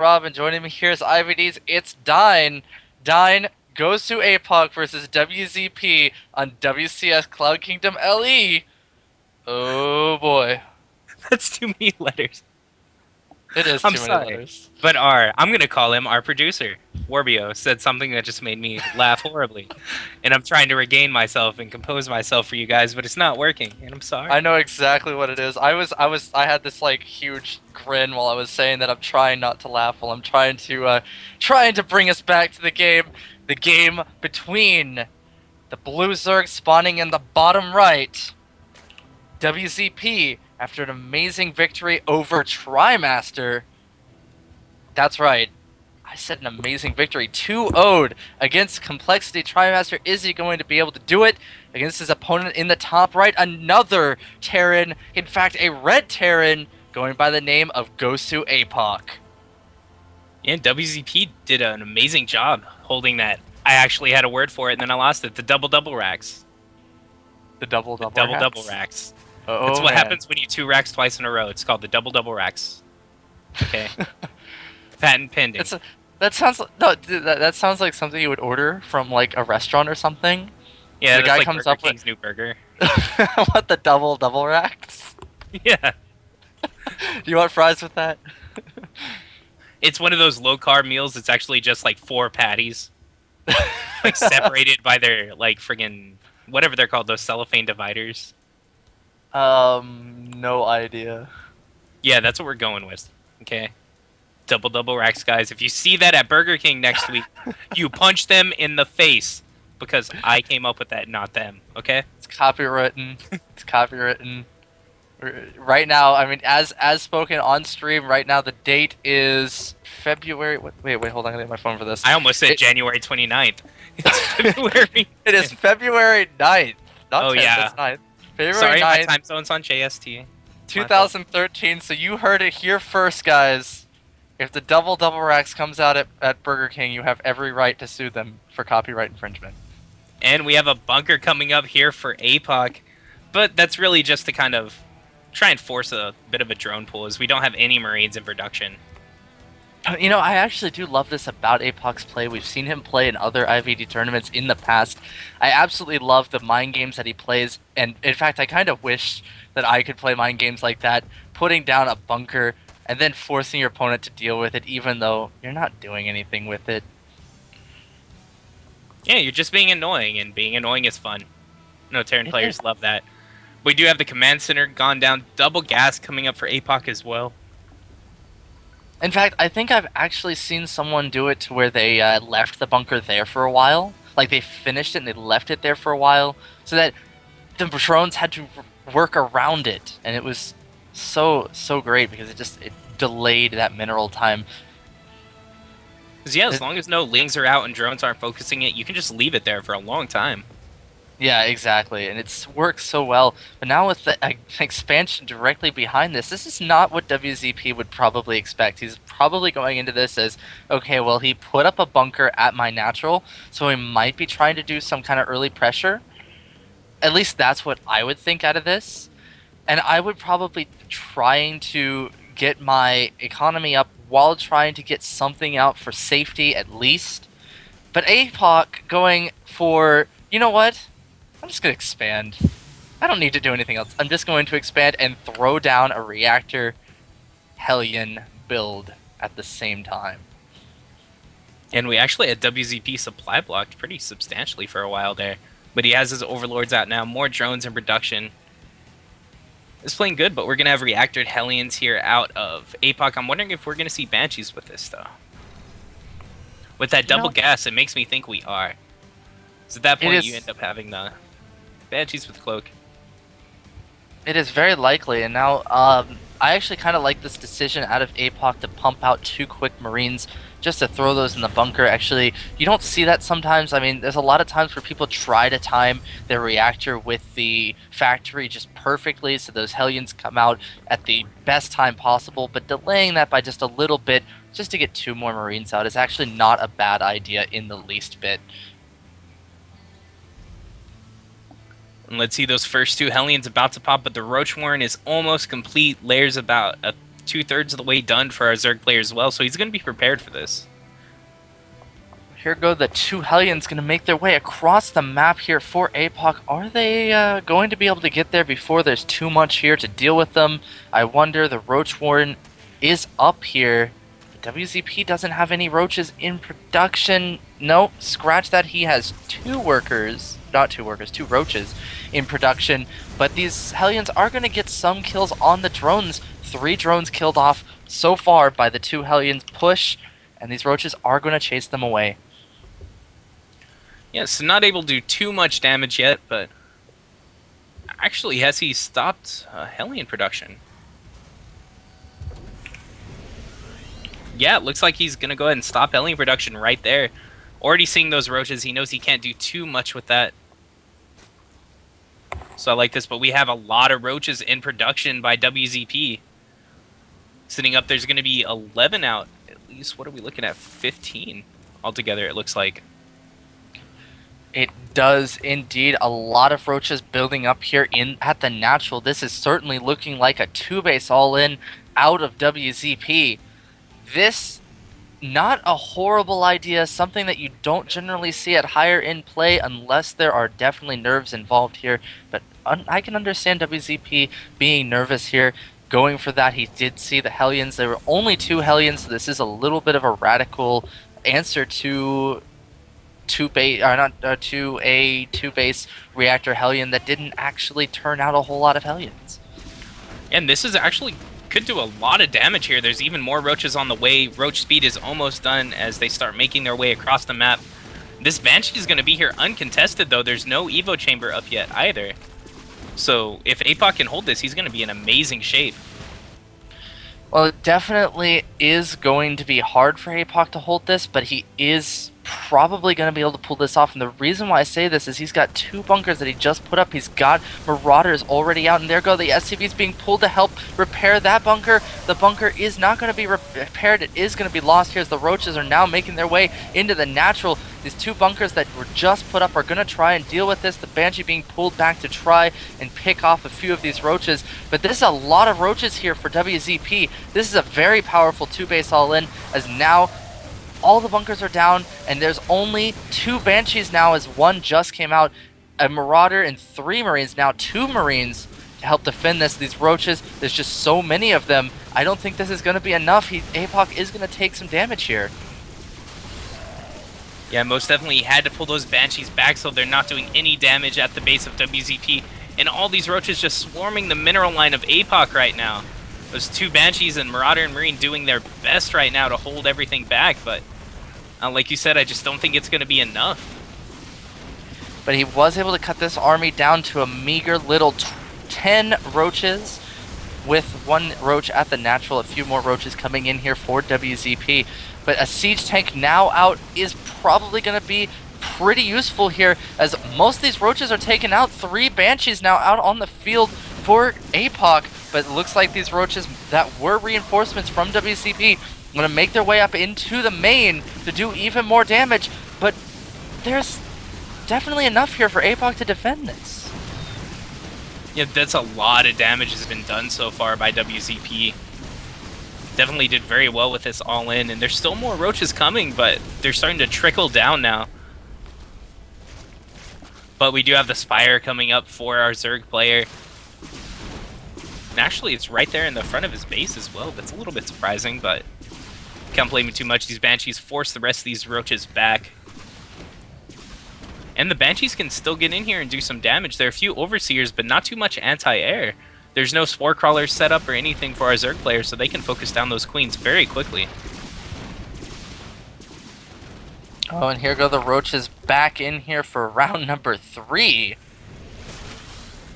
Rob, and joining me here is IVD's It's Dine. Dine goes to APOC versus WZP on WCS Cloud Kingdom LE. Oh boy. That's too many letters. It is I'm too many sorry. letters. But I'm gonna call him our producer. Warbio said something that just made me laugh horribly. And I'm trying to regain myself and compose myself for you guys, but it's not working, and I'm I sorry. know exactly what it is. I had this like huge grin while I was saying that I'm trying not to laugh while I'm trying to bring us back to the game between the Blue Zerg spawning in the bottom right. WZP, after an amazing victory over Trimaster. That's right. I said an amazing victory. 2-0'd against Complexity Trimaster. Is he going to be able to do it against his opponent in the top right? Another Terran. In fact, a red Terran going by the name of Gosu Apoc. And WZP did an amazing job holding that. I actually had a word for it, and then I lost it. The double racks. The double The double double hacks. racks. That's Oh what man. happens when you two racks twice in a row. It's called the double racks. Okay. Patent pending. It's a, that sounds no, that sounds like something you would order from like a restaurant or something. Yeah, The that's guy like comes Burger up with King's new burger. what the double racks? Yeah. Do you want fries with that? It's one of those low carb meals. It's actually just like four patties, like separated by their like friggin' whatever they're called, those cellophane dividers. No idea. Yeah, that's what we're going with. Okay, double racks, guys. If you see that at Burger King next week, you punch them in the face because I came up with that, not them. Okay. It's copywritten. It's copywritten. Right now, I mean, as spoken on stream, right now the date is February. Wait, hold on, I gotta get my phone for this. I almost said It, January 29th. It's February it is 10th. February 9th. Not Oh 10th, yeah. that's 9th. February Sorry, my 9th, time zone's on JST. It's my fault. 2013. So you heard it here first, guys. If the double racks comes out at Burger King, you have every right to sue them for copyright infringement. And we have a bunker coming up here for APOC, but that's really just to kind of try and force a bit of a drone pool, as we don't have any Marines in production. You know, I actually do love this about Apoc's play. We've seen him play in other IVD tournaments in the past. I absolutely love the mind games that he plays, and in fact, I kind of wish that I could play mind games like that, putting down a bunker and then forcing your opponent to deal with it, even though you're not doing anything with it. Yeah, you're just being annoying, and being annoying is fun. No, Terran It is. players love that. We do have the command center gone down, double gas coming up for APOC as well. In fact, I think I've actually seen someone do it to where they left the bunker there for a while. Like they finished it and they left it there for a while, so that the drones had to work around it, and it was so great because it delayed that mineral time. Because yeah, as It, long as no lings are out and drones aren't focusing it, you can just leave it there for a long time. yeah, exactly, and it's worked so well. But now with the expansion directly behind this, this is not what WZP would probably expect. He's probably going into this as, okay, well, he put up a bunker at my natural, so he might be trying to do some kind of early pressure. At least that's what I would think out of this. And I would probably trying to get my economy up while trying to get something out for safety at least. But APOC going for, you know what? I'm just going to expand. I don't need to do anything else. I'm just going to expand and throw down a reactor Hellion build at the same time. And we actually had WZP supply blocked pretty substantially for a while there. But he has his overlords out now, more drones in production. It's playing good, but we're going to have reactored Hellions here out of APOC. I'm wondering if we're going to see Banshees with this, though. With that You double know, gas, it makes me think we are. So at that it point, you is end up having the Banshees with Cloak. It is very likely, and now I actually kind of like this decision out of APOC to pump out two quick Marines just to throw those in the bunker. Actually, you don't see that sometimes. I mean, there's a lot of times where people try to time their reactor with the factory just perfectly, so those Hellions come out at the best time possible, but delaying that by just a little bit just to get two more Marines out is actually not a bad idea in the least bit. And let's see those first two Hellions about to pop, but the Roach Warren is almost complete. Layers about a 2/3 of the way done for our Zerg player as well, so he's going to be prepared for this. Here go the two Hellions going to make their way across the map here for APOC. Are they going to be able to get there before there's too much here to deal with them? I wonder. The Roach Warren is up here. WZP doesn't have any roaches in production. Nope, scratch that. He has two workers, not two workers, two roaches in production. But these Hellions are going to get some kills on the drones. 3 drones killed off so far by the two Hellions push, and these roaches are going to chase them away. Yeah, so not able to do too much damage yet, but actually, has he stopped Hellion production? Yeah, it looks like he's going to go ahead and stop Hellion production right there. Already seeing those roaches, he knows he can't do too much with that. So I like this, but we have a lot of roaches in production by WZP. Sitting up, there's going to be 11 out. At least, what are we looking at? 15 altogether, it looks like. It does indeed. A lot of roaches building up here in at the natural. This is certainly looking like a 2-base all-in out of WZP. This, not a horrible idea, something that you don't generally see at higher in play unless there are definitely nerves involved here. But I can understand WZP being nervous here, going for that. He did see the Hellions. There were only 2 Hellions, so this is a little bit of a radical answer to a 2-base reactor Hellion that didn't actually turn out a whole lot of Hellions. And this is actually could do a lot of damage here. There's even more roaches on the way. Roach speed is almost done as they start making their way across the map. This Banshee is going to be here uncontested, though. There's no Evo chamber up yet either. So if APOC can hold this, he's going to be in amazing shape. Well, it definitely is going to be hard for APOC to hold this, but he is probably going to be able to pull this off. And the reason why I say this is he's got 2 bunkers that he just put up. He's got Marauders already out, and there go the SCVs being pulled to help repair that bunker. The bunker is not going to be repaired. It is going to be lost here as the roaches are now making their way into the natural. These 2 bunkers that were just put up are going to try and deal with this. The Banshee being pulled back to try and pick off a few of these roaches. But this is a lot of roaches here for WZP. This is a very powerful 2-base all-in, as now all the bunkers are down, and there's only 2 Banshees now as 1 just came out. A Marauder and 3 Marines, now 2 Marines to help defend this. These roaches, there's just so many of them. I don't think this is going to be enough. APOC is going to take some damage here. Yeah, most definitely he had to pull those Banshees back so they're not doing any damage at the base of WZP. And all these roaches just swarming the mineral line of APOC right now. Those 2 Banshees and Marauder and Marine doing their best right now to hold everything back, but like you said, I just don't think it's going to be enough. But he was able to cut this army down to a meager little 10 roaches, with 1 roach at the natural, a few more roaches coming in here for WZP. But a siege tank now out is probably going to be pretty useful here, as most of these roaches are taken out. 3 Banshees now out on the field for APOC, but it looks like these roaches that were reinforcements from WCP are going to make their way up into the main to do even more damage, but there's definitely enough here for APOC to defend this. Yeah, that's a lot of damage has been done so far by WZP. Definitely did very well with this all-in, and there's still more roaches coming, but they're starting to trickle down now. But we do have the Spire coming up for our Zerg player. And actually, it's right there in the front of his base as well. That's a little bit surprising, but can't blame him too much. These Banshees force the rest of these roaches back. And the Banshees can still get in here and do some damage. There are a few Overseers, but not too much anti-air. There's no Spore Crawlers set up or anything for our Zerg players, so they can focus down those Queens very quickly. Oh, and here go the roaches back in here for round number 3.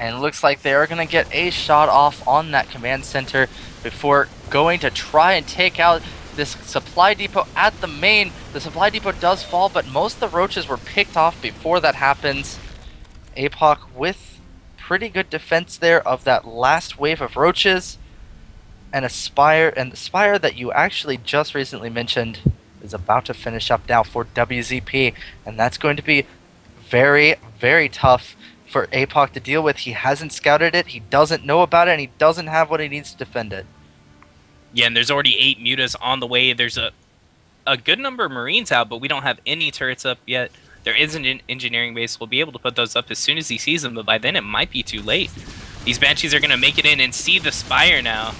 And it looks like they are going to get a shot off on that command center before going to try and take out this supply depot at the main. The supply depot does fall, but most of the roaches were picked off before that happens. APOC with pretty good defense there of that last wave of roaches. And the Spire that you actually just recently mentioned is about to finish up now for WZP. And that's going to be very, very tough for APOC to deal with. He hasn't scouted it, he doesn't know about it, and he doesn't have what he needs to defend it. Yeah, and there's already 8 mutas on the way. There's a good number of Marines out, but we don't have any turrets up yet. There is an engineering base. We'll be able to put those up as soon as he sees them, but by then it might be too late. These Banshees are going to make it in and see the Spire now.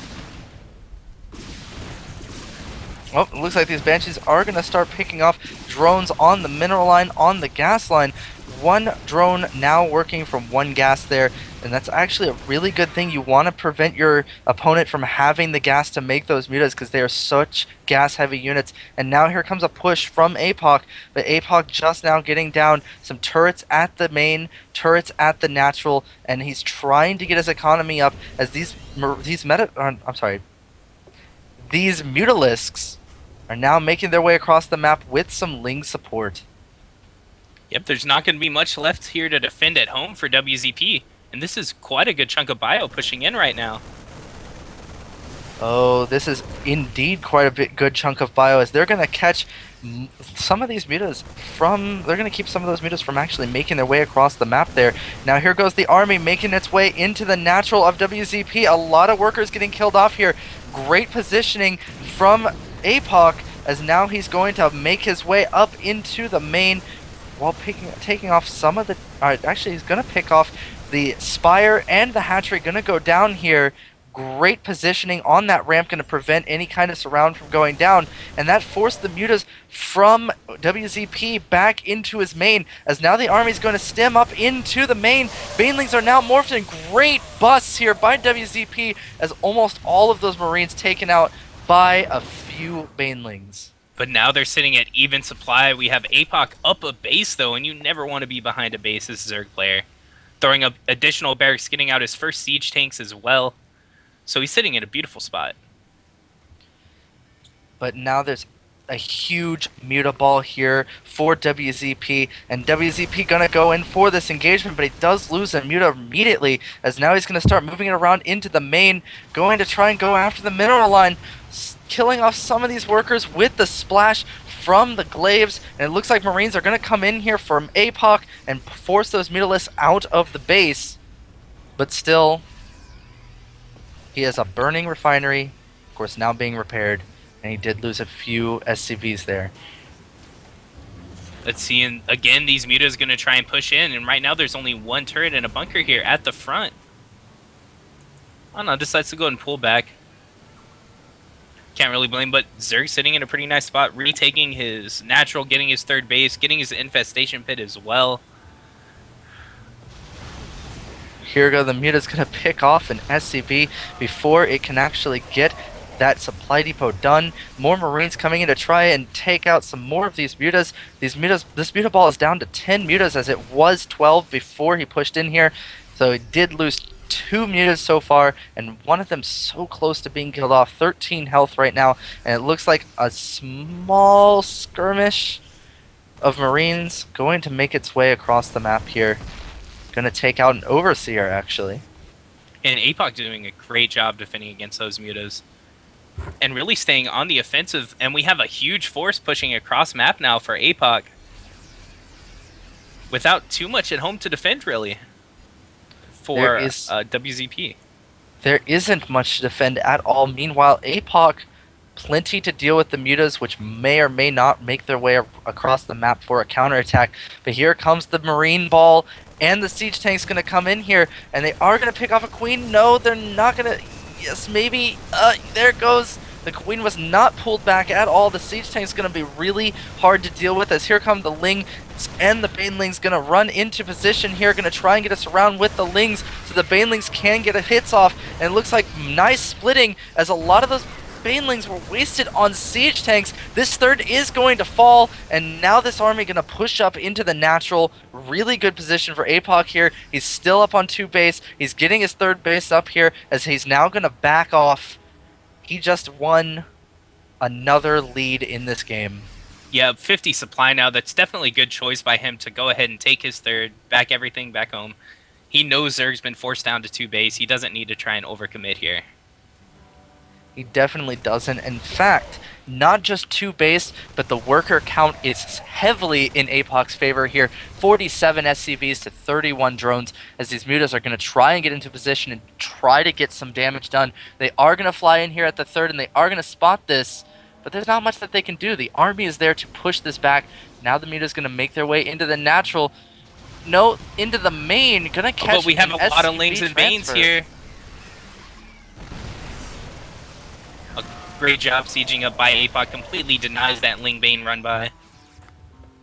Well, it looks like these Banshees are going to start picking off drones on the mineral line, on the gas line. One drone now working from one gas there, and that's actually a really good thing. You want to prevent your opponent from having the gas to make those mutas because they are such gas-heavy units. And now here comes a push from APOC, but APOC just now getting down some turrets at the main, turrets at the natural, and he's trying to get his economy up as these Mutalisks are now making their way across the map with some Ling support. Yep, there's not going to be much left here to defend at home for WZP, and this is quite a good chunk of bio pushing in right now. Oh, this is indeed quite a good chunk of bio as they're going to catch some of these mutas they're going to keep some of those mutas from actually making their way across the map there. Now here goes the army making its way into the natural of WZP. A lot of workers getting killed off here. Great positioning from APOC as now he's going to make his way up into the main while taking off some of the... actually, he's going to pick off the Spire and the Hatchery. Going to go down here. Great positioning on that ramp, going to prevent any kind of surround from going down. And that forced the mutas from WZP back into his main, as now the army's going to stem up into the main. Banelings are now morphed in. Great busts here by WZP, as almost all of those Marines taken out by a few Banelings. But now they're sitting at even supply. We have APOC up a base, though, and you never want to be behind a base as a Zerg player. Throwing up additional barracks, getting out his first siege tanks as well. So he's sitting in a beautiful spot. But now there's a huge muta ball here for WZP, and WZP gonna go in for this engagement, but he does lose a muta immediately, as now he's gonna start moving it around into the main, going to try and go after the mineral line, killing off some of these workers with the splash from the glaives, and it looks like Marines are gonna come in here from APOC and force those mutalisks out of the base. But still, he has a burning refinery, of course now being repaired, and he did lose a few SCVs there. Let's see, and again, these mutas going to try and push in, and right now there's only one turret and a bunker here at the front. I don't know, decides to go and pull back. Can't really blame, but Zerg sitting in a pretty nice spot, retaking his natural, getting his third base, getting his infestation pit as well. Here go the muta's going to pick off an SCV before it can actually get that supply depot done. More Marines coming in to try and take out some more of these mutas. This muta ball is down to 10 mutas as it was 12 before he pushed in here. So he did lose 2 mutas so far, and one of them so close to being killed off. 13 health right now, and it looks like a small skirmish of Marines going to make its way across the map here. Gonna take out an Overseer, actually. And APOC doing a great job defending against those mutas. And really staying on the offensive, and we have a huge force pushing across map now for APOC. Without too much at home to defend, really. For WZP. There isn't much to defend at all. Meanwhile, APOC, plenty to deal with the mutas, which may or may not make their way across the map for a counterattack. But here comes the Marine Ball, and the Siege Tank's going to come in here, and they are going to pick off a Queen. No, they're not going to... Yes, maybe. There it goes. The Queen was not pulled back at all. The Siege Tank's going to be really hard to deal with, as here come the Ling and the Banelings going to run into position here, going to try and get us around with the Lings so the Banelings can get a hits off. And it looks like nice splitting, as a lot of those Banelings were wasted on Siege Tanks. This third is going to fall, and now this army going to push up into the natural. Really good position for APOC here. He's still up on 2 base. He's getting his third base up here, as he's now going to back off. He just won another lead in this game. Yeah, 50 supply now. That's definitely a good choice by him to go ahead and take his third, back everything back home. He knows Zerg's been forced down to 2 base. He doesn't need to try and overcommit here. He definitely doesn't. In fact, not just 2 base, but the worker count is heavily in APOC's favor here. 47 SCVs to 31 drones, as these mutas are going to try and get into position and try to get some damage done. They are going to fly in here at the 3rd, and they are going to spot this, but there's not much that they can do. The army is there to push this back. Now the muta's going to make their way into the natural. No, into the main. Going to catch But we have a lot of SCV lanes and veins transfer. here. A great job sieging up by APOC. Completely denies that Ling Bane run by.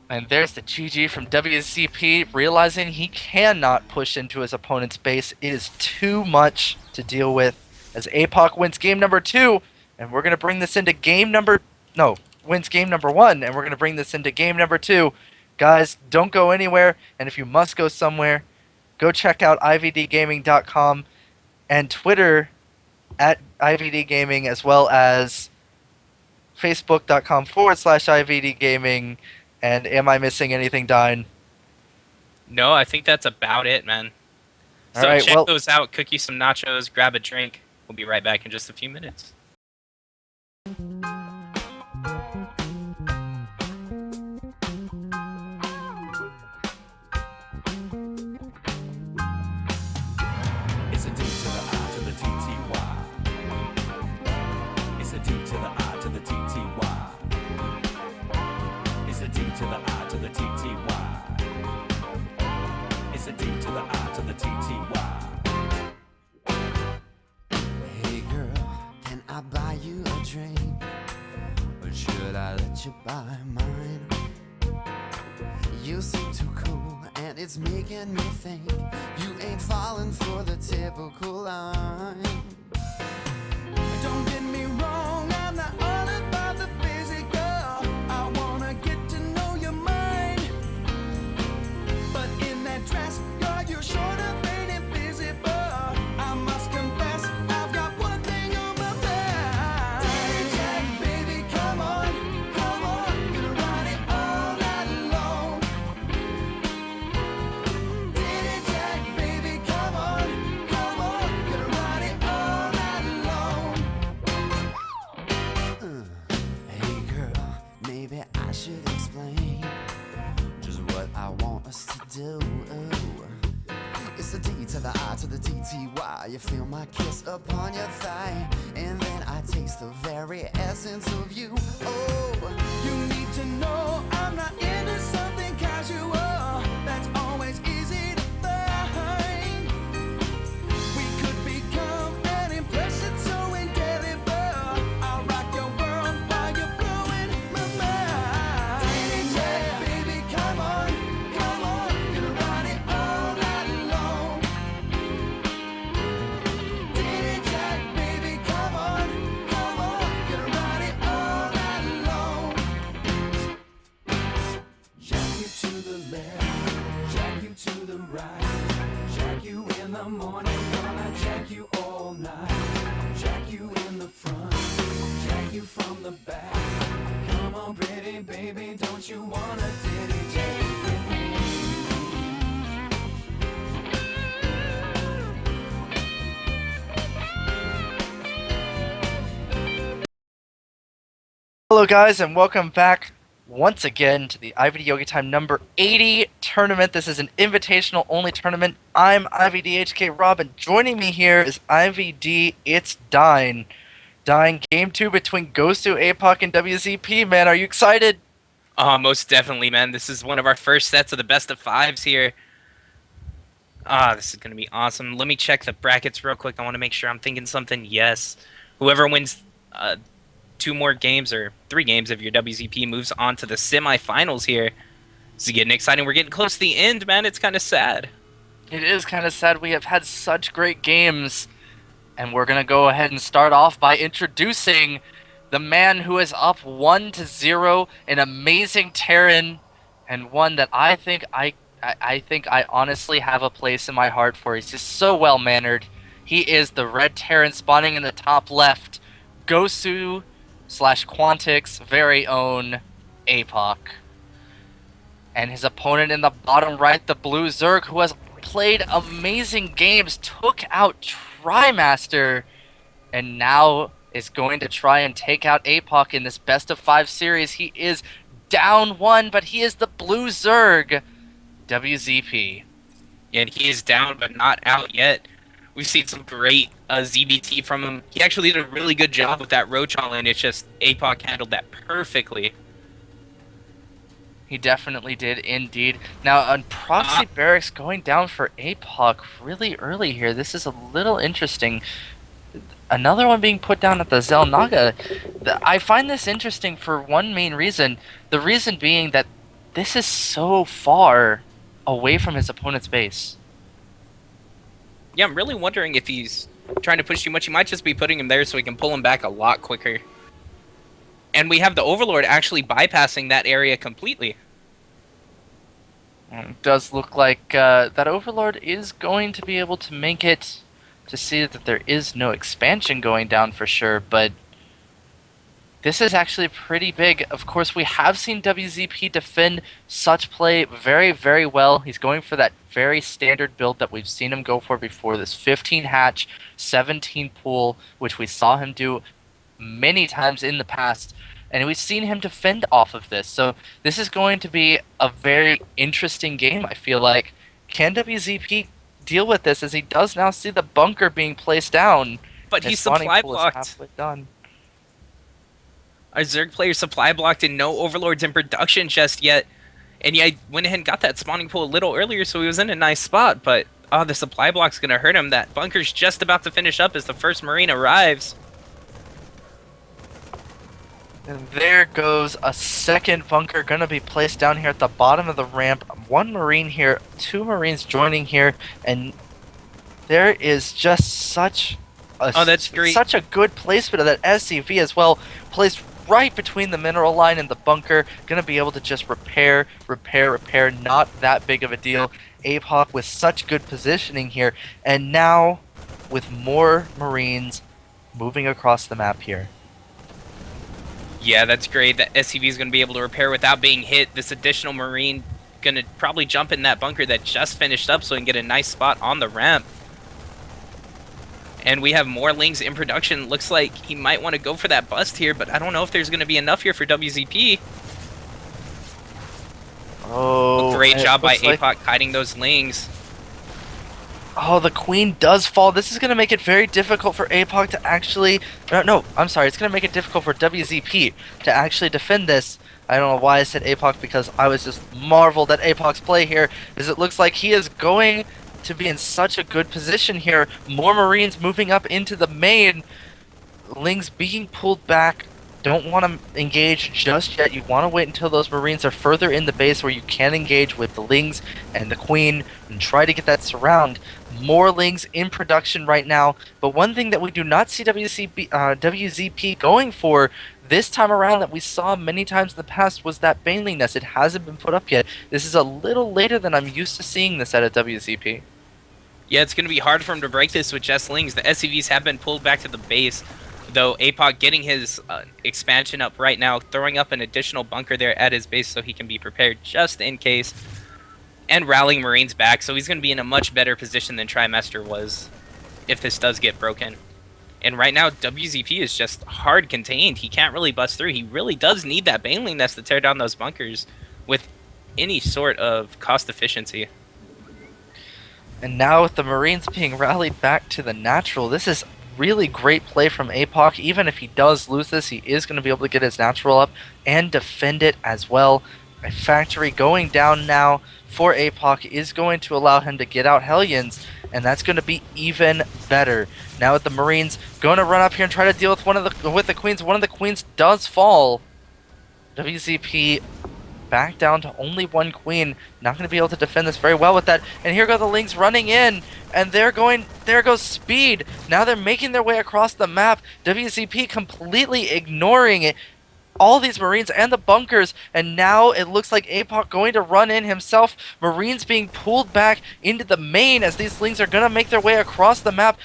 And there's the GG from WCP, realizing he cannot push into his opponent's base. It is too much to deal with, as APOC wins game number 2, and we're going to bring this into wins game number 1, and we're going to bring this into game number 2. Guys, don't go anywhere, and if you must go somewhere, go check out ivdgaming.com and Twitter at ivdgaming, as well as facebook.com/ivdgaming. And am I missing anything, Dine? No, I think that's about it, man. All So right, check well, those out. Cook you some nachos, grab a drink. We'll be right back in just a few minutes. It's a D to the I to the TTY. It's a D to the I to the TTY. It's a D to the I to the TTY. It's a D to the I to the TTY. Hey girl, can I buy you a drink? Or should I let you buy mine? You seem too cool, and it's making me think you ain't falling for the typical line. Don't get me wrong, I'm not all about the physical. I wanna get to know your mind. But in that dress, girl, you're short of being invisible. I must confess, I've got one thing on my mind. Daddy Jack, baby, come on, gonna ride it all night long. Daddy Jack, baby, come on, gonna ride it all night long. Hey girl, maybe I should explain just what I want us to do. It's the D to the I to the TTY. You feel my kiss upon your thigh, and then I taste the very essence of you. Oh, You need to know I'm not into something casual. That's always easy to find. We could become an impression so indelible. I'll rock your world while you're blowing my mind. DJ, baby, come on, gonna ride it all night long. DJ, baby, come on, gonna ride it all night long. Jack you to the left, jack you to the right, jack you in the morning, gonna jack you all night, jack you in the front, jack you from the back. Come on, pretty baby, don't you wanna ditty jack with me? hello guys, and welcome back once again to the IvD Yogi Time number 80 tournament. This is an invitational only tournament. I'm IvDHK Rob, and joining me here is IvD. It's Dine. Dine, game 2 between Ghostu, APOC, and WZP. Man, are you excited? Most definitely, man. This is one of our first sets of the best of 5s here. This is going to be awesome. Let me check the brackets real quick. I want to make sure I'm thinking something. Yes. Whoever wins 2 more games or 3 games of your WZP moves on to the semifinals here. This is getting exciting. We're getting close to the end, man. It's kind of sad. It is kind of sad. We have had such great games, and we're going to go ahead and start off by introducing the man who is up 1-0, an amazing Terran, and one that I think I honestly have a place in my heart for. He's just so well mannered. He is the red Terran spawning in the top left, Gosu/Quantic's very own APOC. And his opponent in the bottom right, the blue Zerg, who has played amazing games, took out Trimaster, and now is going to try and take out APOC in this best of 5 series. He is down 1, but he is the blue Zerg. WZP. And he is down but not out yet. We've seen some great ZBT from him. He actually did a really good job with that Roach all in. It's just APOC handled that perfectly. He definitely did indeed. Now, on Proxy Barracks going down for APOC really early here. This is a little interesting. Another one being put down at the Zelnaga. I find this interesting for one main reason. The reason being that this is so far away from his opponent's base. Yeah, I'm really wondering if he's trying to push too much. He might just be putting him there so he can pull him back a lot quicker. And we have the Overlord actually bypassing that area completely. It does look like that Overlord is going to be able to make it to see that there is no expansion going down for sure, but this is actually pretty big. Of course, we have seen WZP defend such play very, very well. He's going for that very standard build that we've seen him go for before, this 15 hatch, 17 pool, which we saw him do many times in the past, and we've seen him defend off of this. So this is going to be a very interesting game, I feel like. Can WZP deal with this, as he does now see the bunker being placed down? But His he's spawning supply pool is blocked. halfway done. Our Zerg player supply blocked and no Overlords in production just yet. And yeah, I went ahead and got that spawning pool a little earlier, so he was in a nice spot. But, oh, the supply block's going to hurt him. That bunker's just about to finish up as the first Marine arrives. And there goes a second bunker going to be placed down here at the bottom of the ramp. One Marine here, 2 Marines joining here, and there is just such a, that's great. such a good placement of that SCV as well, placed right between the mineral line and the bunker. Going to be able to just repair. Not that big of a deal. APOC with such good positioning here, and now with more Marines moving across the map here. Yeah, that's great. That SCV is going to be able to repair without being hit. This additional Marine going to probably jump in that bunker that just finished up so he can get a nice spot on the ramp. And we have more Lings in production. Looks like he might want to go for that bust here, but I don't know if there's going to be enough here for WZP. Oh, Great job by looks like- APOC hiding those Lings. Oh, the Queen does fall. This is going to make it very difficult for APOC to actually... No, I'm sorry. It's going to make it difficult for WZP to actually defend this. I don't know why I said APOC, because I was just marveled at APOC's play here, as it looks like he is going to be in such a good position here. More Marines moving up into the main. Lings being pulled back. Don't want to engage just yet. You want to wait until those Marines are further in the base where you can engage with the Lings and the Queen and try to get that surround. More Lings in production right now, but one thing that we do not see WZP going for this time around that we saw many times in the past was that Baneling Nest. It hasn't been put up yet. This is a little later than I'm used to seeing this at a WZP. Yeah, it's going to be hard for him to break this with just Lings. The SCVs have been pulled back to the base, though APOC getting his expansion up right now, throwing up an additional bunker there at his base so he can be prepared just in case, and rallying Marines back, so he's going to be in a much better position than Trimester was if this does get broken. And right now, WZP is just hard contained. He can't really bust through. He really does need that Baneling Nest to tear down those bunkers with any sort of cost efficiency. And now with the Marines being rallied back to the natural, this is really great play from APOC. Even if he does lose this, he is going to be able to get his natural up and defend it as well. A factory going down now for APOC is going to allow him to get out Hellions, and that's going to be even better. Now with the Marines going to run up here and try to deal with the Queens. One of the Queens does fall. WZP back down to only 1 Queen. Not going to be able to defend this very well with that. And here go the Lings running in, and there goes Speed. Now they're making their way across the map. WZP completely ignoring it. All these Marines and the bunkers, and now it looks like APOC going to run in himself. Marines being pulled back into the main as these Lings are going to make their way across the map.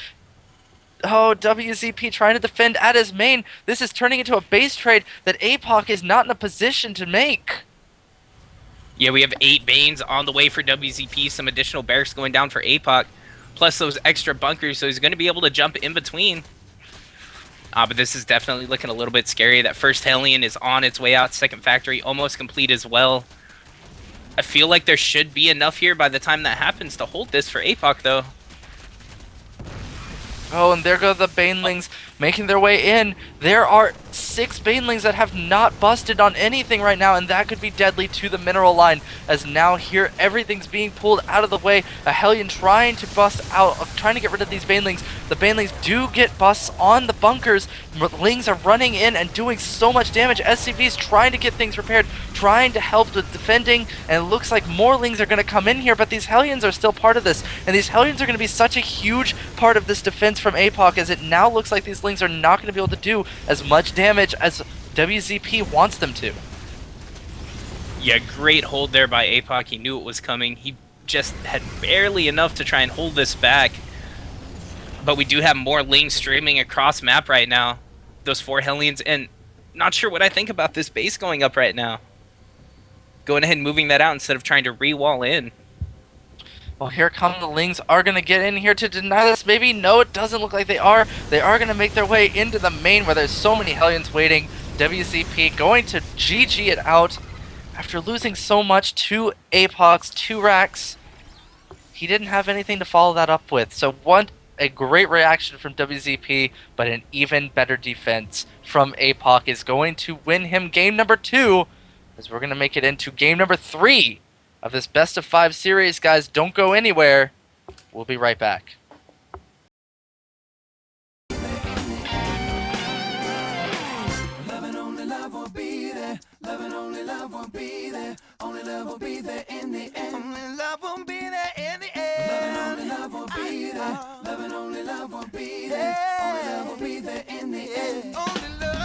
Oh, WZP trying to defend at his main. This is turning into a base trade that APOC is not in a position to make. Yeah, we have 8 Banes on the way for WZP, some additional barracks going down for APOC, plus those extra bunkers, so he's going to be able to jump in between. But this is definitely looking a little bit scary. That first Hellion is on its way out. Second factory almost complete as well. I feel like there should be enough here by the time that happens to hold this for APOC, though. Oh, and there go the Banelings making their way in. There are 6 Banelings that have not busted on anything right now, and that could be deadly to the mineral line, as now here everything's being pulled out of the way. A Hellion trying to bust out, trying to get rid of these Banelings. The Banelings do get busts on the bunkers. Lings are running in and doing so much damage. SCV's trying to get things repaired, trying to help with defending, and it looks like more Lings are going to come in here, but these Hellions are still part of this, and these Hellions are going to be such a huge part of this defense from APOC, as it now looks like these Lings are not going to be able to do as much damage as WZP wants them to. Yeah, great hold there by APOC. He knew it was coming. He just had barely enough to try and hold this back. But we do have more Lings streaming across map right now. Those 4 Hellions, and not sure what I think about this base going up right now. Going ahead and moving that out instead of trying to re-wall in. Well, here come the Lings. Are going to get in here to deny this. Maybe? No, it doesn't look like they are. They are going to make their way into the main where there's so many Hellions waiting. WZP going to GG it out after losing so much to APOC's 2 racks. He didn't have anything to follow that up with. So a great reaction from WZP, but an even better defense from APOC is going to win him game number 2, as we're going to make it into game number 3 of this best of 5 series. Guys, don't go anywhere. We'll be right back. Love and only love will be there. Love and only love will be there. Only love will be there in the end. Only love will be there in the end. Love and only love will be there. Love and only love will be there. Only love will be there in the end. Only love.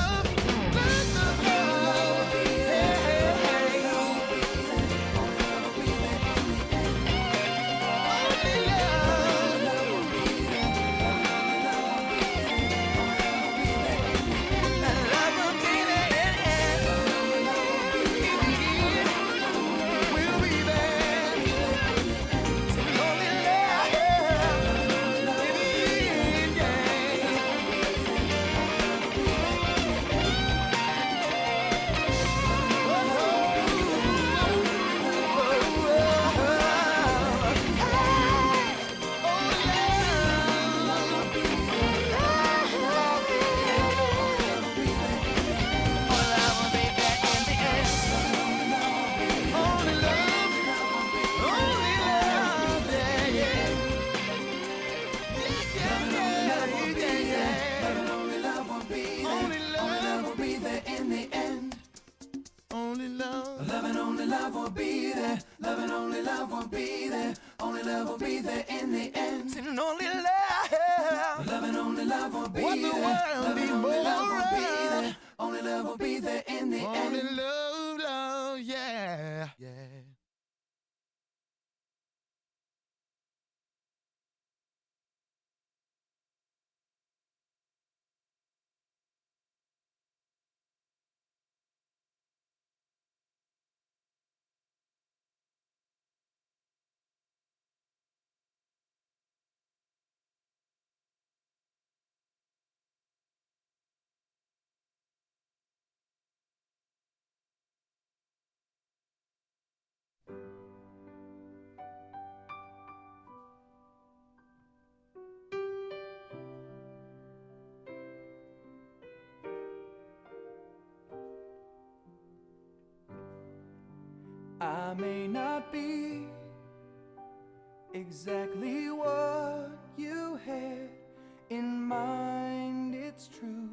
I may not be exactly what you had in mind, it's true.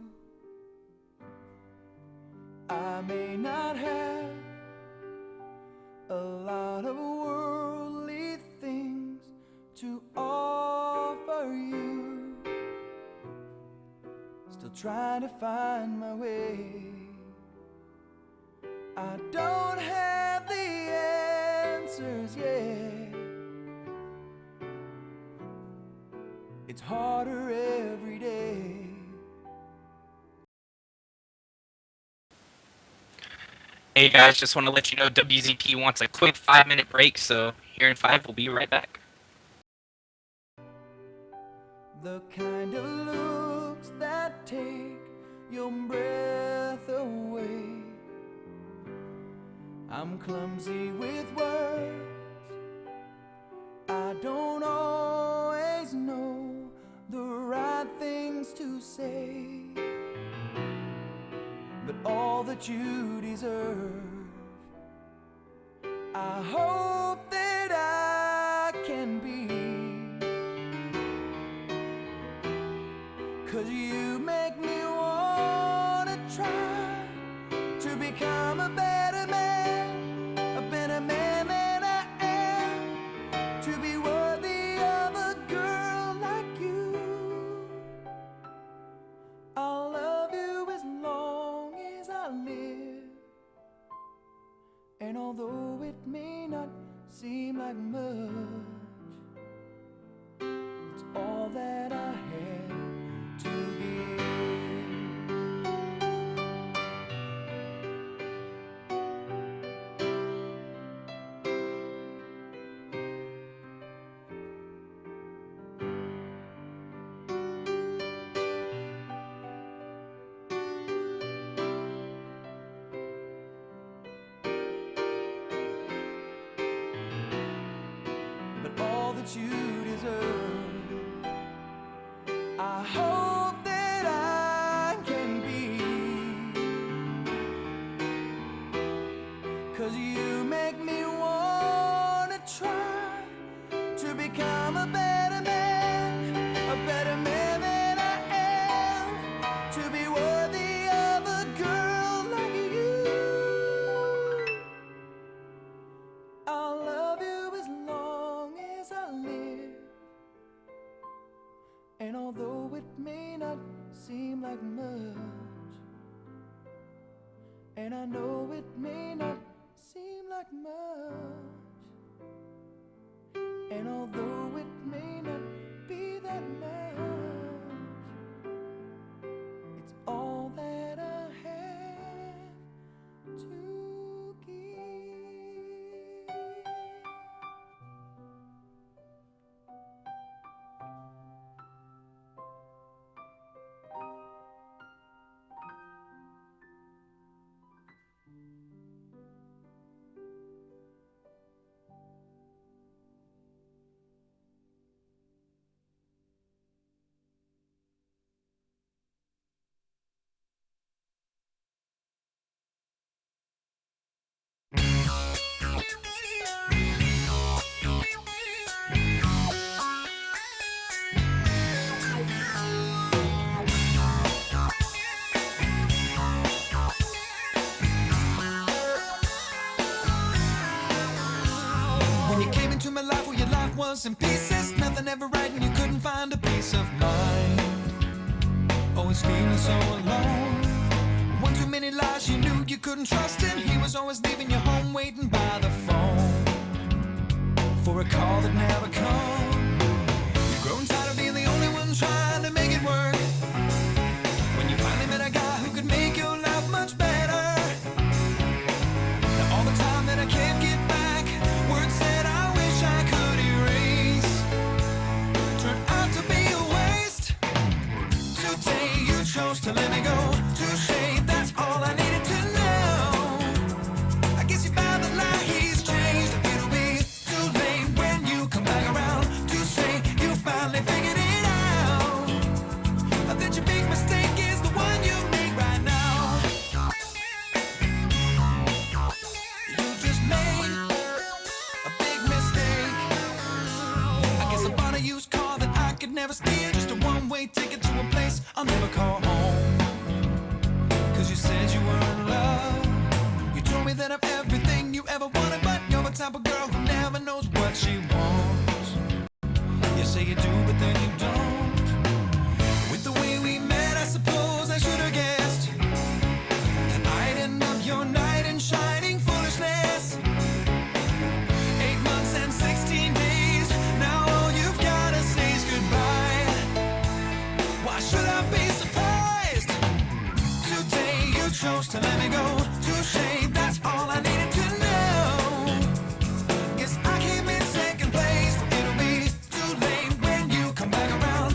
I may not have a lot of worldly things to offer you. Still trying to find my way. I don't have the answers yet. It's harder every day. Hey guys, just want to let you know WZP wants a quick 5-minute break, so here in 5, we'll be right back. The kind of looks that take your breath away. I'm clumsy with words, I don't always know the right things to say, but all that you deserve, I hope that I can be. 'Cause you make me wanna try to become a better man than I am, to be worthy of a girl like you. I'll love you as long as I live, and although it may not seem like much, it's all that I have to give. But all that you deserve, I hope that I can be. 'Cause you make me wanna try to become a better man than I am, to be worthy of a girl like you. I'll love you as long as I live, and although it may not seem like much, and I know it may not seem like much, and although it may not be that much, it's all that I have to give. When you came into my life, well, your life was in pieces, nothing ever right, and you couldn't find a peace of mind. Always feeling so alone. One too many lies you knew you couldn't trust in. He was always leaving you home, waiting by the phone for a call that never come. You've grown tired of being the only one trying to make it work. When you finally met a guy who could make your life much better. Now all the time that I can't get back, words said I wish I could erase, turned out to be a waste. Today you chose to let me go. Touché, that's all I needed to know. I guess you found the lie, he's changed. It'll be too late when you come back around to say you finally figured it out, that your big mistake is the one you make right now. You just made a big mistake. I guess I bought a used car that I could never steer, just a one-way ticket to a place I'll never call home. 'Cause you said you were in love. You told me that I'm everything you ever wanted, but you're the type of girl who never knows what she wants. You say you do, but then you don't. With the way we met, I suppose I should have guessed that I'd end up your knight in shining foolishness. 8 months and 16 days, now all you've gotta say is goodbye. Why should I be surprised? Today you chose to let me go. Touché, that's all I needed to know. Guess I came in second place, but it'll be too late when you come back around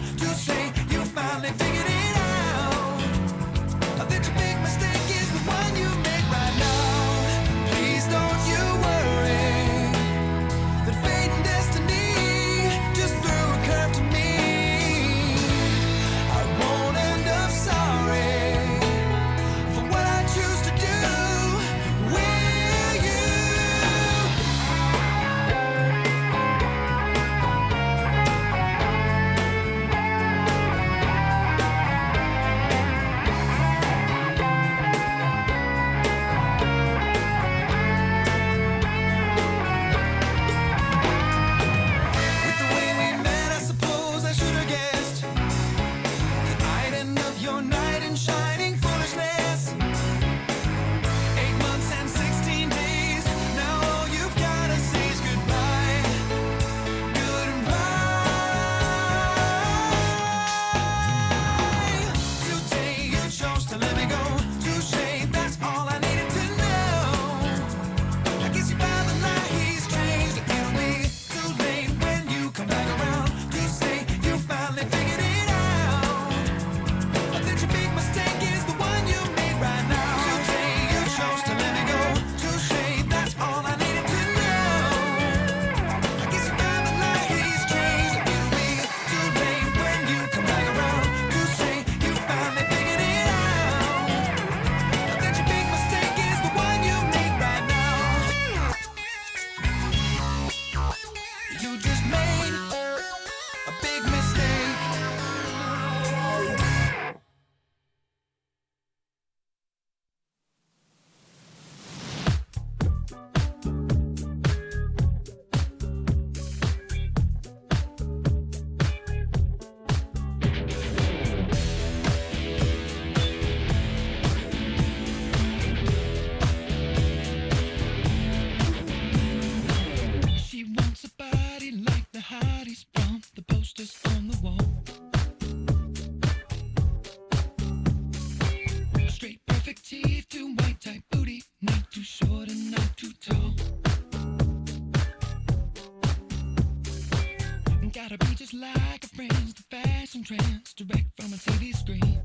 in trance, direct from a TV screen.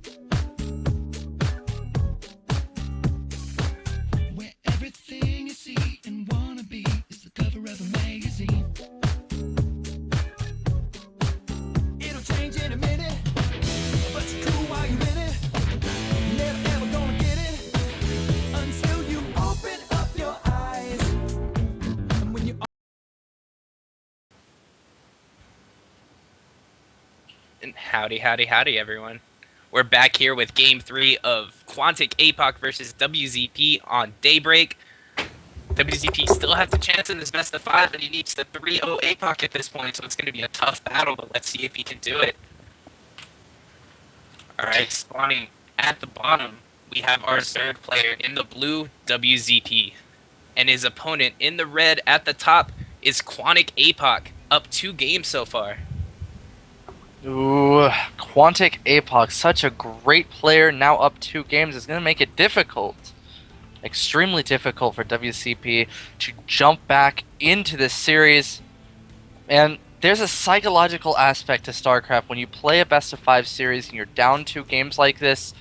Where everything you see and wanna be is the cover of a magazine. It'll change in a minute, but you're cool while you're in it. Never ever gonna get it until you open up your eyes. And when you And howdy, howdy, howdy, everyone. We're back here with Game 3 of QuanticApoc versus WZP on Daybreak. WZP still has a chance in this best of 5, but he needs to 3-0 APOC at this point, so it's going to be a tough battle, but let's see if he can do it. Alright, spawning at the bottom, we have our third player in the blue, WZP. And his opponent in the red at the top is QuanticApoc, up 2 games so far. Ooh, QuanticApoc, such a great player, now up 2 games, is going to make it difficult. Extremely difficult for WCP to jump back into this series. And there's a psychological aspect to StarCraft. When you play a best of 5 series and you're down 2 games like this,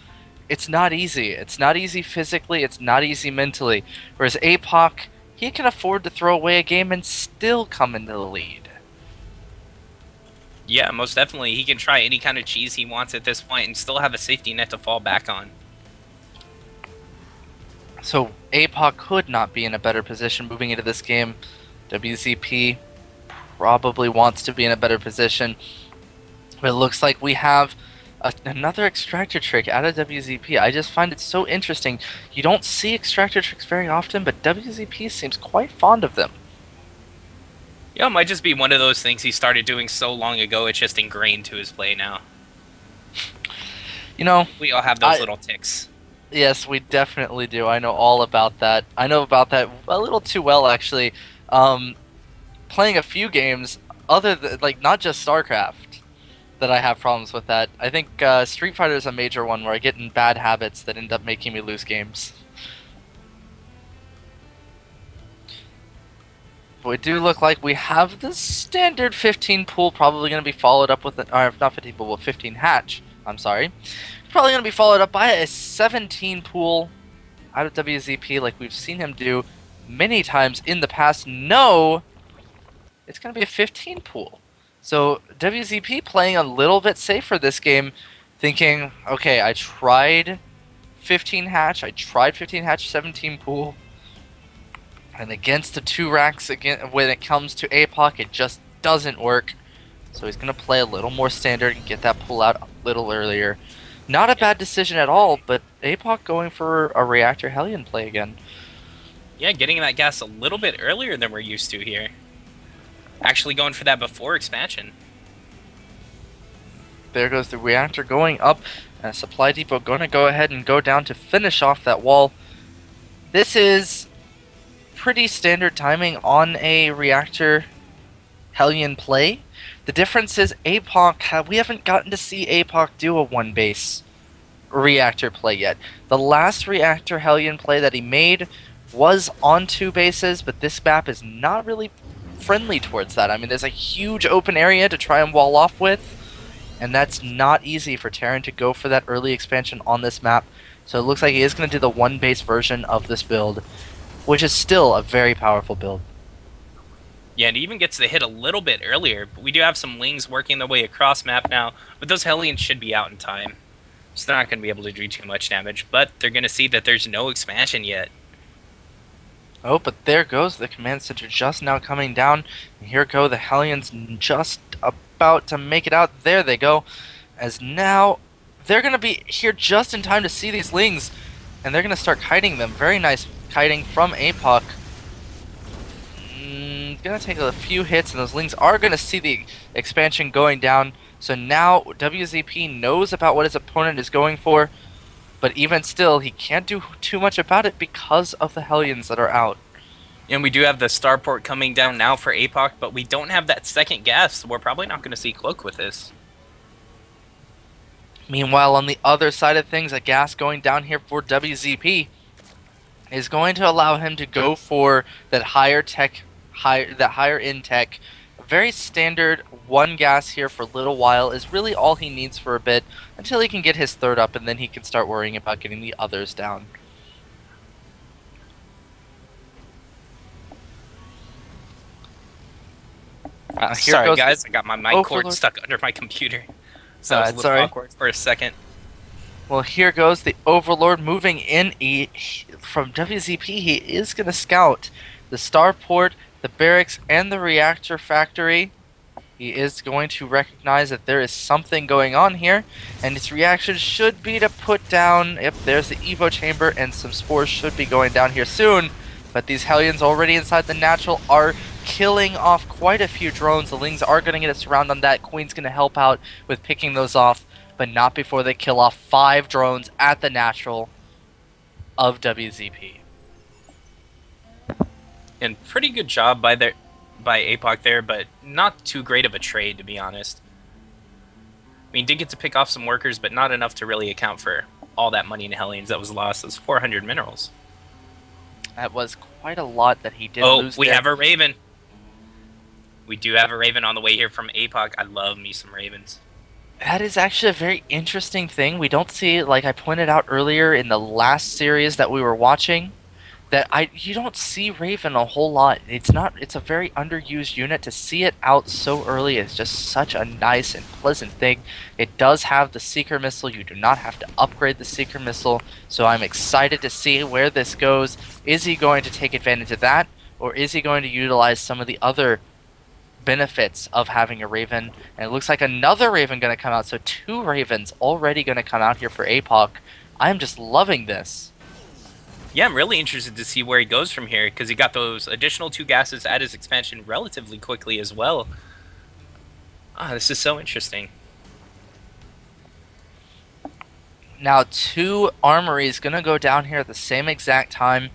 it's not easy. It's not easy physically, it's not easy mentally. Whereas APOC, he can afford to throw away a game and still come into the lead. Yeah, most definitely. He can try any kind of cheese he wants at this point and still have a safety net to fall back on. So APOC could not be in a better position moving into this game. WZP probably wants to be in a better position. But it looks like we have another extractor trick out of WZP. I just find it so interesting. You don't see extractor tricks very often, but WZP seems quite fond of them. Yeah, it might just be one of those things he started doing so long ago, it's just ingrained to his play now. You know, We all have those little ticks. yes, we definitely do. I know all about that. I know about that a little too well, actually. Playing a few games, other than, like, not just StarCraft, that I have problems with that. I think Street Fighter is a major one where I get in bad habits that end up making me lose games. But we do look like we have the standard 15 pool, probably going to be followed up with, not 15 pool, but 15 hatch. I'm sorry. Probably going to be followed up by a 17 pool out of WZP like we've seen him do many times in the past. No, it's going to be a 15 pool. So WZP playing a little bit safer this game, thinking, okay, I tried 15 hatch, 17 pool, and against the 2 racks, again, when it comes to APOC, it just doesn't work. So he's going to play a little more standard and get that pull out a little earlier. Not a bad decision at all, but APOC going for a Reactor Hellion play again. Yeah, getting that gas a little bit earlier than we're used to here. Actually going for that before expansion. There goes the Reactor going up, and Supply Depot going to go ahead and go down to finish off that wall. This is pretty standard timing on a Reactor Hellion play. The difference is APOC, we haven't gotten to see APOC do a 1 base Reactor play yet. The last Reactor Hellion play that he made was on 2 bases, but this map is not really friendly towards that. I mean, there's a huge open area to try and wall off with, and that's not easy for Terran to go for that early expansion on this map. So it looks like he is going to do the 1 base version of this build, which is still a very powerful build. Yeah, and he even gets the hit a little bit earlier. But we do have some Lings working their way across map now, but those Hellions should be out in time. So they're not going to be able to do too much damage, but they're going to see that there's no expansion yet. Oh, but there goes the command center just now coming down. And here go the Hellions just about to make it out. There they go. As now, they're going to be here just in time to see these Lings. And they're going to start kiting them. Very nice kiting from APOC. Going to take a few hits, and those Lings are going to see the expansion going down. So now WZP knows about what his opponent is going for. But even still, he can't do too much about it because of the Hellions that are out. And we do have the starport coming down now for APOC, but we don't have that second gas, so we're probably not going to see Cloak with this. Meanwhile, on the other side of things, a gas going down here for WZP is going to allow him to go for that higher tech, that higher in tech very standard one gas here for a little while is really all he needs for a bit until he can get his third up, and then he can start worrying about getting the others down. Here Sorry, goes guys. I got my mic cord Overlord. stuck under my computer. So that was a little sorry. awkward for a second. Well, here goes the Overlord moving in. From WZP, he is going to scout the starport, the barracks, and the reactor factory. He is going to recognize that there is something going on here, and his reaction should be to put down. Yep, there's the Evo chamber, and some spores should be going down here soon. But these Hellions already inside the natural are killing off quite a few drones. The Lings are going to get a surround on that. Queen's going to help out with picking those off, but not before they kill off 5 drones at the natural of WZP. And pretty good job by APOC there, but not too great of a trade, to be honest. I mean, did get to pick off some workers, but not enough to really account for all that money in Hellions that was lost. Those 400 minerals. That was quite a lot that he did lose. Oh, we there. have a Raven. We do have a Raven on the way here from APOC. I love me some Ravens. That is actually a very interesting thing. We don't see, like I pointed out earlier in the last series that we were watching, that you don't see Raven a whole lot. It's a very underused unit. To see it out so early is just such a nice and pleasant thing. It does have the Seeker Missile. You do not have to upgrade the Seeker Missile, so I'm excited to see where this goes. Is he going to take advantage of that, or is he going to utilize some of the other benefits of having a Raven? And it looks like another Raven going to come out, so 2 Ravens already going to come out here for APOC. I'm just loving this. Yeah, I'm really interested to see where he goes from here, because he got those additional 2 gases at his expansion relatively quickly as well. This is so interesting. Now 2 armories going to go down here at the same exact time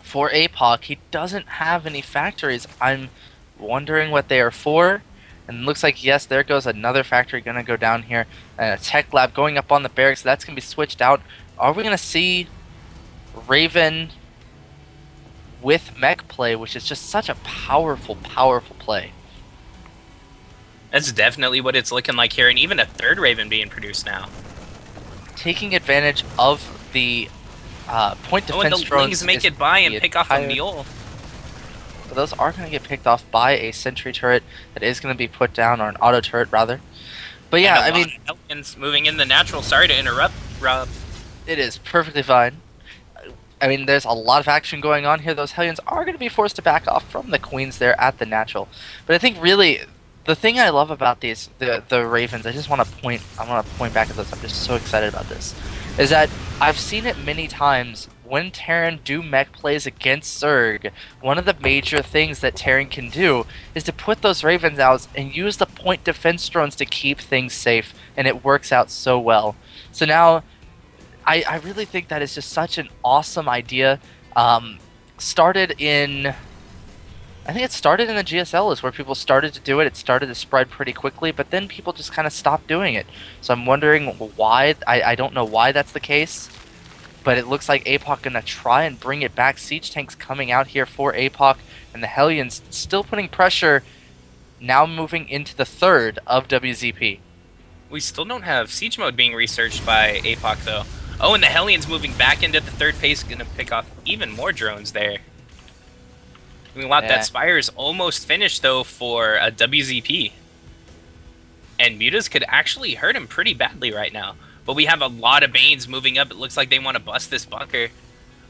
for APOC. He doesn't have any factories. I'm wondering what they are for. And it looks like, yes, there goes another factory going to go down here. And a tech lab going up on the barracks. That's going to be switched out. Are we going to see Raven with mech play, which is just such a powerful, powerful play? That's definitely what it's looking like here, and even a 3rd Raven being produced now. Taking advantage of the point Oh, and defense the drones. Lings make is it by and the pick off a entire- mule. But those are going to get picked off by a sentry turret that is going to be put down, or an auto turret rather. But yeah, I And a lot mean, of Hellions moving in the natural. Sorry to interrupt, Rob. it is perfectly fine. I mean, there's a lot of action going on here. Those Hellions are going to be forced to back off from the Queens there at the natural. But I think really the thing I love about these the Ravens, I want to point back at this. I'm just so excited about this. Is that I've seen it many times when Terran do mech plays against Zerg. One of the major things that Terran can do is to put those Ravens out and use the point defense drones to keep things safe, and it works out so well. So now I really think that is just such an awesome idea. Started in, I think it started in the GSL is where people started to do it. It started to spread pretty quickly, but then people just kind of stopped doing it. So I'm wondering why. I don't know why that's the case, but it looks like APOC gonna try and bring it back. Siege tanks coming out here for APOC, and the Hellions still putting pressure. Now moving into the 3rd of WZP. We still don't have siege mode being researched by APOC though. Oh, and the Hellions moving back into the 3rd phase, gonna pick off even more drones there. I mean, wow, Yeah. that Spire is almost finished though for a WZP. And Mutas could actually hurt him pretty badly right now. But we have a lot of Banes moving up. It looks like they want to bust this bunker.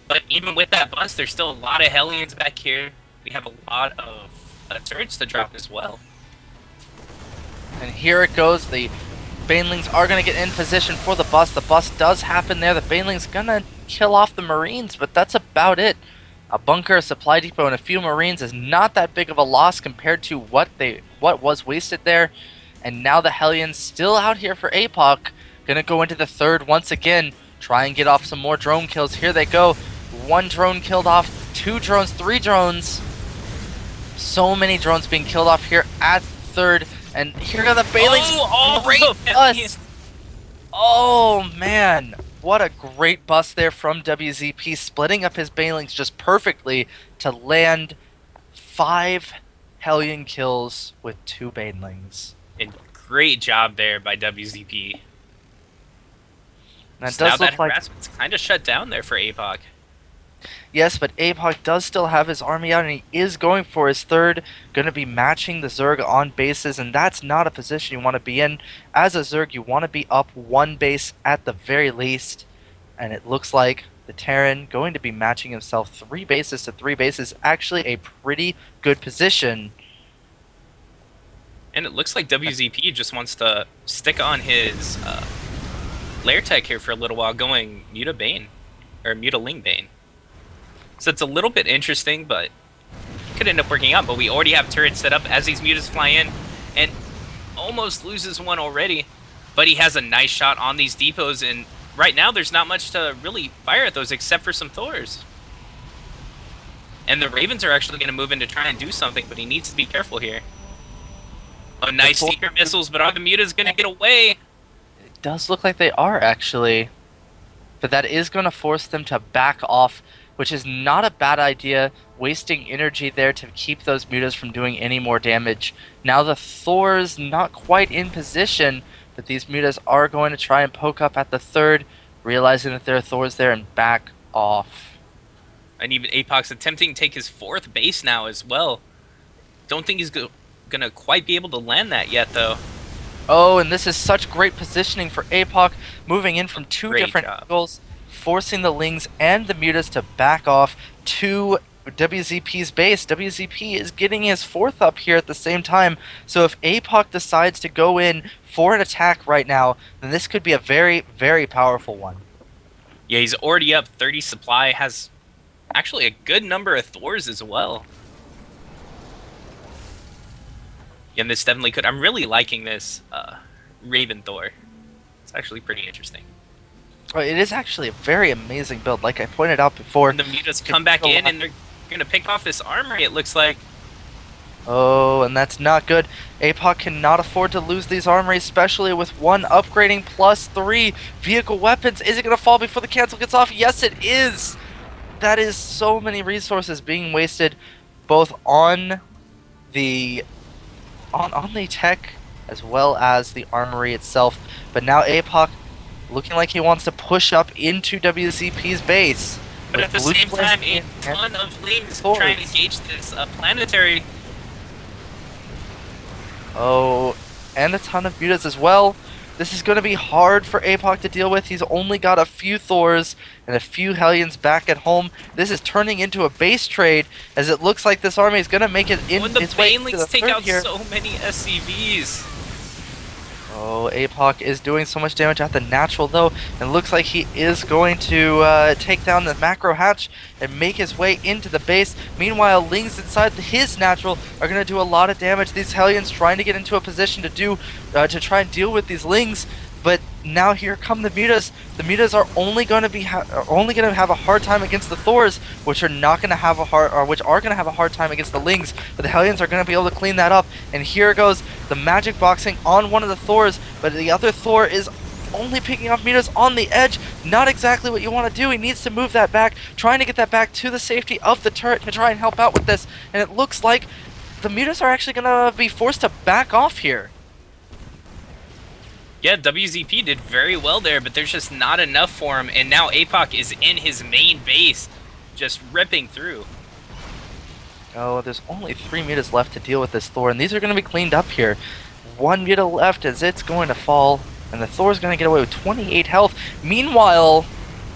But even with that bust, there's still a lot of Hellions back here. We have a lot of turrets to drop as well. And here it goes. The Banelings are going to get in position for the bust. The bust does happen there. The Banelings going to kill off the Marines, but that's about it. A bunker, a supply depot, and a few Marines is not that big of a loss compared to what was wasted there. And now the Hellions still out here for APOC. Going to go into the 3rd once again. Try and get off some more drone kills. Here they go. 1 drone killed off. 2 drones, 3 drones. So many drones being killed off here at 3rd. And here are the Banelings. Great bust. Oh, man. What a great bust there from WZP, splitting up his Banelings just perfectly to land 5 Hellion kills with 2 Banelings. And great job there by WZP. And it So now does that look like, harassment's kind of shut down there for APOC. yes, but Apoc does still have his army out, and he is going for his third, going to be matching the Zerg on bases, and that's not a position you want to be in. As a Zerg, you want to be up 1 base at the very least, and it looks like the Terran going to be matching himself 3 bases to 3 bases, actually a pretty good position. And it looks like WZP just wants to stick on his lair tech here for a little while, going Muta-Bane, or Mutaling Bane. So it's a little bit interesting, but could end up working out. But we already have turrets set up as these mutas fly in, and almost loses one already. But he has a nice shot on these depots, and right now there's not much to really fire at those except for some Thors. And the Ravens are actually going to move in to try and do something, but he needs to be careful here. Oh, nice secret missiles, but are the mutas going to get away? It does look like they are, actually. But that is going to force them to back off, which is not a bad idea, wasting energy there to keep those mutas from doing any more damage. Now the Thor's not quite in position, but these mutas are going to try and poke up at the third, realizing that there are Thors there, and back off. And even Apoc's attempting to take his 4th base now as well. Don't think he's going to quite be able to land that yet, though. Oh, and this is such great positioning for Apoc, moving in from 2 Great different job. angles, forcing the Lings and the mutas to back off to WZP's base. WZP is getting his 4th up here at the same time, so if Apoc decides to go in for an attack right now, then this could be a very, very powerful one. Yeah, he's already up 30 supply, has actually a good number of Thors as well. Yeah, and this definitely could. I'm really liking this Raven Thor. It's actually pretty interesting. It is actually a very amazing build, like I pointed out before. And the mutas come back in, and they're going to pick off this armory, it looks like. Oh, and that's not good. Apoc cannot afford to lose these armories, especially with 1 upgrading plus 3 vehicle weapons. Is it going to fall before the cancel gets off? Yes, it is. That is so many resources being wasted, both on the on the tech as well as the armory itself. But now Apoc looking like he wants to push up into WZP's base. But at the Blue same Flames time, a and ton of Lings Thors. trying to engage this planetary. Oh, and a ton of mutas as well. This is going to be hard for Apoc to deal with. He's only got a few Thors and a few Hellions back at home. This is turning into a base trade, as it looks like this army is going to make it in When the its way to Banelings the take third out here. so many SCVs. Oh, Apoc is doing so much damage at the natural, though, and looks like he is going to take down the macro hatch and make his way into the base. Meanwhile, Lings inside his natural are going to do a lot of damage. These Hellions trying to get into a position to try and deal with these Lings, but now here come the mutas. The mutas are only going to be have a hard time against the Thors, which are not going to have a hard time against the Lings. But the Hellions are going to be able to clean that up. And here goes the magic boxing on one of the Thors, but the other Thor is only picking off mutas on the edge. Not exactly what you want to do. He needs to move that back, trying to get that back to the safety of the turret to try and help out with this. And it looks like the mutas are actually going to be forced to back off here. Yeah, WZP did very well there, but there's just not enough for him. And now Apoc is in his main base, just ripping through. Oh, there's only 3 mutas left to deal with this Thor, and these are going to be cleaned up here. 1 muta left as it's going to fall, and the Thor's going to get away with 28 health. Meanwhile,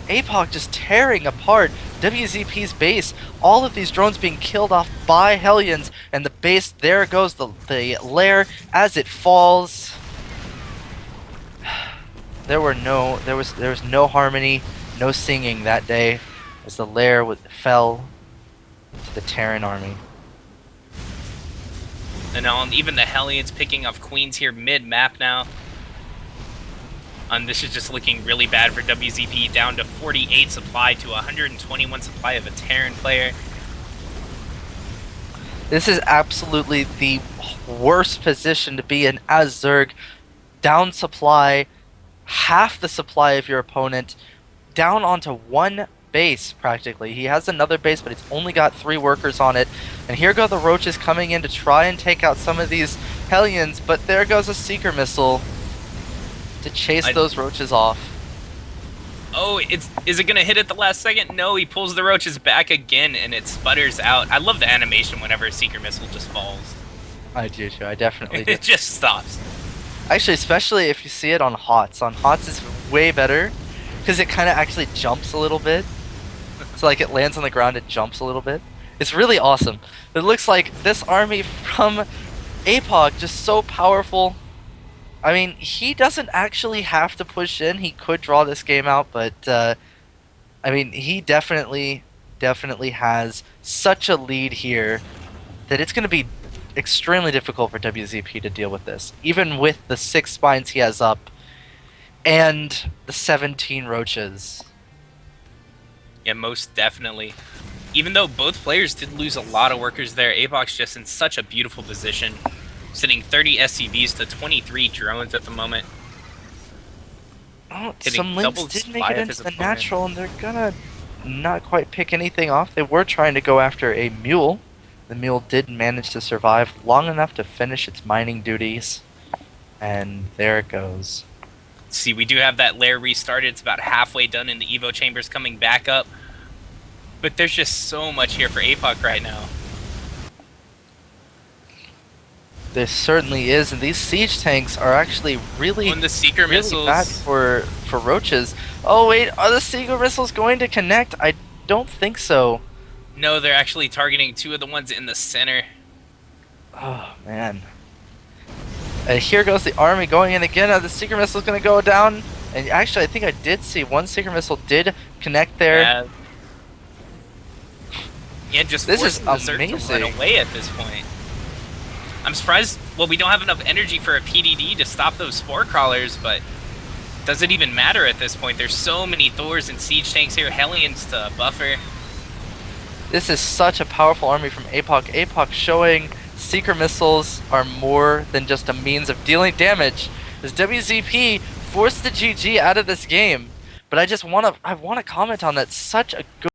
Apoc just tearing apart WZP's base. All of these drones being killed off by Hellions, and the base, there goes the lair as it falls. There was no harmony, no singing that day, as the lair fell to the Terran army. And now even the Hellions picking off Queens here mid-map now. And this is just looking really bad for WZP, down to 48 supply to 121 supply of a Terran player. This is absolutely the worst position to be in as Zerg. Down supply, half the supply of your opponent, down onto 1 base, practically. He has another base, but it's only got 3 workers on it. And here go the roaches coming in to try and take out some of these Hellions, but there goes a Seeker Missile to chase those roaches off. Oh, is it gonna hit at the last second? No, he pulls the roaches back again, and it sputters out. I love the animation whenever a Seeker Missile just falls. I do too, I definitely do. It just stops. Actually, especially if you see it on HOTS. On HOTS it's way better, because it kind of actually jumps a little bit. So like it lands on the ground, it jumps a little bit. It's really awesome. It looks like this army from APOC just so powerful. I mean, he doesn't actually have to push in. He could draw this game out, but I mean, he definitely has such a lead here that it's going to be extremely difficult for WZP to deal with this, even with the 6 spines he has up and the 17 roaches. Yeah, most definitely. Even though both players did lose a lot of workers there, APOC's just in such a beautiful position, sitting 30 SCVs to 23 drones at the moment. Oh, Hitting some links double did make supply it of into his the opponent. natural, and they're gonna not quite pick anything off. They were trying to go after a mule. The mule did manage to survive long enough to finish its mining duties, and there it goes. See, we do have that lair restarted. It's about halfway done, and the Evo chamber's coming back up. But there's just so much here for APOC right now. There certainly is, and these siege tanks are actually really, When the Seeker really missiles, bad for roaches. Oh wait, are the Seeker missiles going to connect? I don't think so. no, they're actually targeting 2 of the ones in the center. Oh man. Here goes the army going in again. The Seeker missile is going to go down. And actually, I think I did see one Seeker missile did connect there. Yeah, just This is forcing the Zerg to amazing. run away at this point. I'm surprised. Well, we don't have enough energy for a PDD to stop those spore crawlers, but does it even matter at this point? There's so many Thors and siege tanks here, Hellions to buffer. This is such a powerful army from APOC. APOC showing Seeker missiles are more than just a means of dealing damage. As WZP forced the GG out of this game. But I want to comment on that. Such a good